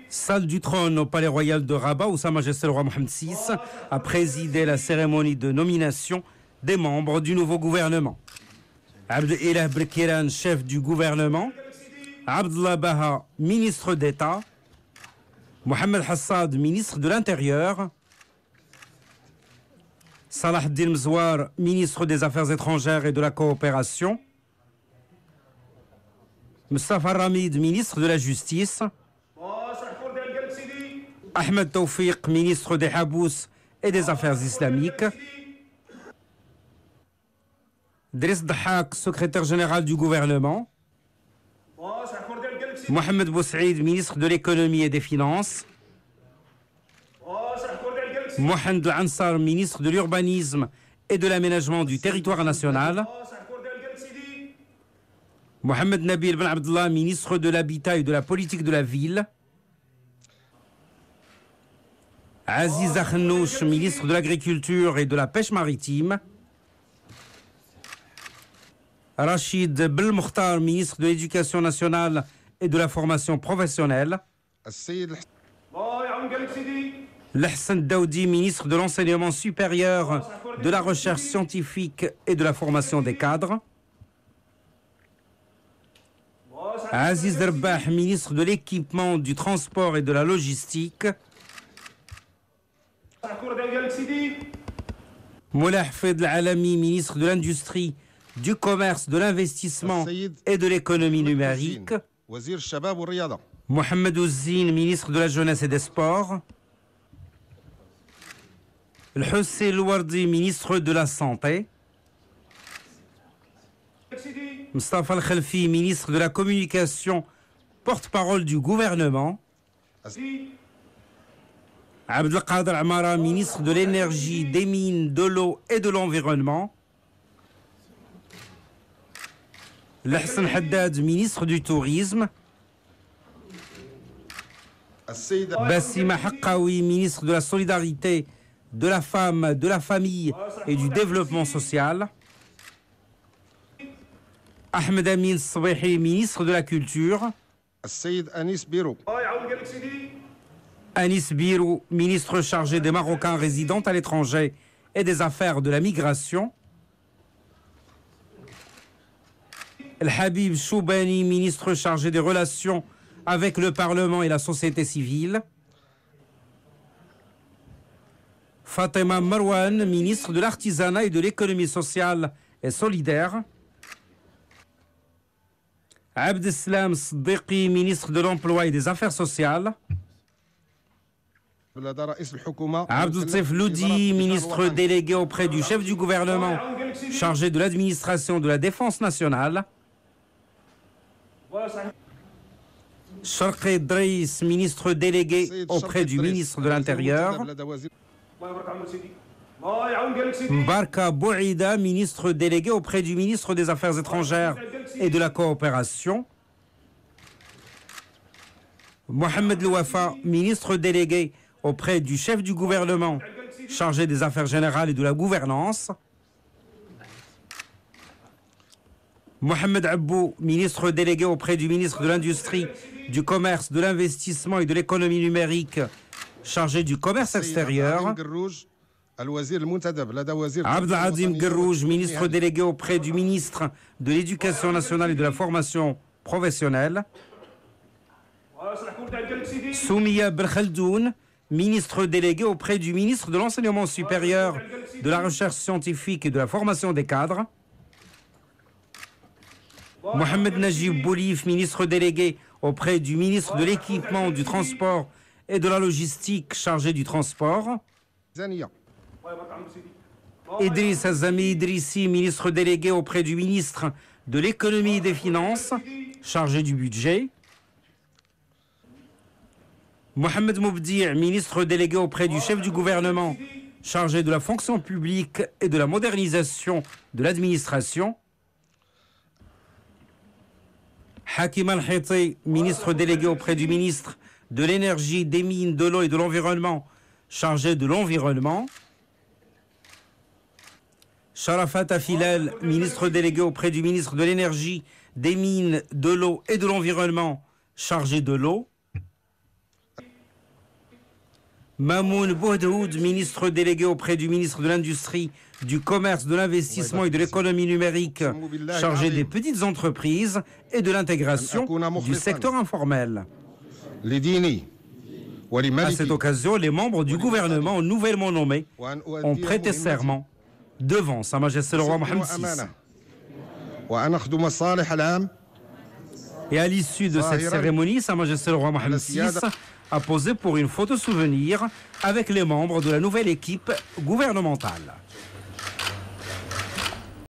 Salle du trône au Palais Royal de Rabat, où Sa Majesté le roi Mohamed VI a présidé la cérémonie de nomination des membres du nouveau gouvernement. Abdelah Belkiran, chef du gouvernement. Abdullah Baha, ministre d'État. Mohamed Hassad, ministre de l'Intérieur. Salah Eddine Mzouar, ministre des Affaires étrangères et de la coopération. Mustafa Ramid, ministre de la Justice. Ahmed Tawfiq, ministre des Habous et des Affaires islamiques. Driss Dahak, secrétaire général du gouvernement. Mohamed Boussaïd, ministre de l'économie et des finances. Mohamed Ansar, ministre de l'urbanisme et de l'aménagement du territoire national. Mohamed Nabil Ben Abdallah, ministre de l'habitat et de la politique de la ville. Aziza Khnouch, ministre de l'agriculture et de la pêche maritime. Rachid Belmokhtar, ministre de l'éducation nationale et de la formation professionnelle. L'Hassan Daoudi, ministre de l'enseignement supérieur, de la recherche scientifique et de la formation des cadres. Aziz Rabah, ministre de l'équipement, du transport et de la logistique. Moula Hafed Al-Alami, ministre de l'Industrie, du Commerce, de l'Investissement et de l'Économie numérique. Mohamed Ouzine, ministre de la Jeunesse et des Sports. Hussein Louardi, ministre de la Santé. Mustafa Al-Khelfi, ministre de la Communication, porte-parole du gouvernement. Abdelkader Amara, ministre de l'Énergie, des Mines, de l'Eau et de l'Environnement. Hassan Haddad, ministre du Tourisme. Bassima Haqqaoui, ministre de la Solidarité, de la Femme, de la Famille et du Développement social. Ahmed Amin Sbehi, ministre de la Culture. Anis Birou, ministre chargé des Marocains résidant à l'étranger et des affaires de la migration. El Habib Choubani, ministre chargé des relations avec le Parlement et la société civile. Fatima Marwan, ministre de l'Artisanat et de l'économie sociale et solidaire. Abdeslam Siddiqi, ministre de l'Emploi et des Affaires sociales. Abdelatif Loudi, ministre délégué auprès du chef du gouvernement, chargé de l'administration de la défense nationale. Sharqi Driss, ministre délégué auprès du ministre de l'Intérieur. Mbarka Bouida, ministre délégué auprès du ministre des Affaires étrangères et de la coopération. Mohamed Louafa, ministre délégué auprès du chef du gouvernement, chargé des affaires générales et de la gouvernance. Mohamed Abou, ministre délégué auprès du ministre de l'Industrie, du Commerce, de l'Investissement et de l'Économie numérique, chargé du commerce extérieur. Abdeladim Gerrouj, ministre délégué auprès du ministre de l'Éducation nationale et de la formation professionnelle. Soumia Belkhaldoun, ministre délégué auprès du ministre de l'Enseignement supérieur, de la recherche scientifique et de la formation des cadres. Mohamed Najib Boulif, ministre délégué auprès du ministre de l'Équipement, du Transport et de la Logistique, chargé du transport. Idriss Azami Idrissi, ministre délégué auprès du ministre de l'Économie et des Finances, chargé du budget. Mohamed Moubdi, ministre délégué auprès du chef du gouvernement, chargé de la fonction publique et de la modernisation de l'administration. Hakim Al-Hiti, ministre délégué auprès du ministre de l'Énergie, des Mines, de l'Eau et de l'Environnement, chargé de l'environnement. Sharafat Afilal, ministre délégué auprès du ministre de l'Énergie, des Mines, de l'Eau et de l'Environnement, chargé de l'eau. Mamoun Bouhdaoud, ministre délégué auprès du ministre de l'Industrie, du Commerce, de l'Investissement et de l'Économie numérique, chargé des petites entreprises et de l'intégration du secteur informel. À cette occasion, les membres du gouvernement nouvellement nommés ont prêté serment devant Sa Majesté le roi Mohammed VI. Et à l'issue de cette cérémonie, Sa Majesté le roi Mohammed VI a posé pour une photo souvenir avec les membres de la nouvelle équipe gouvernementale.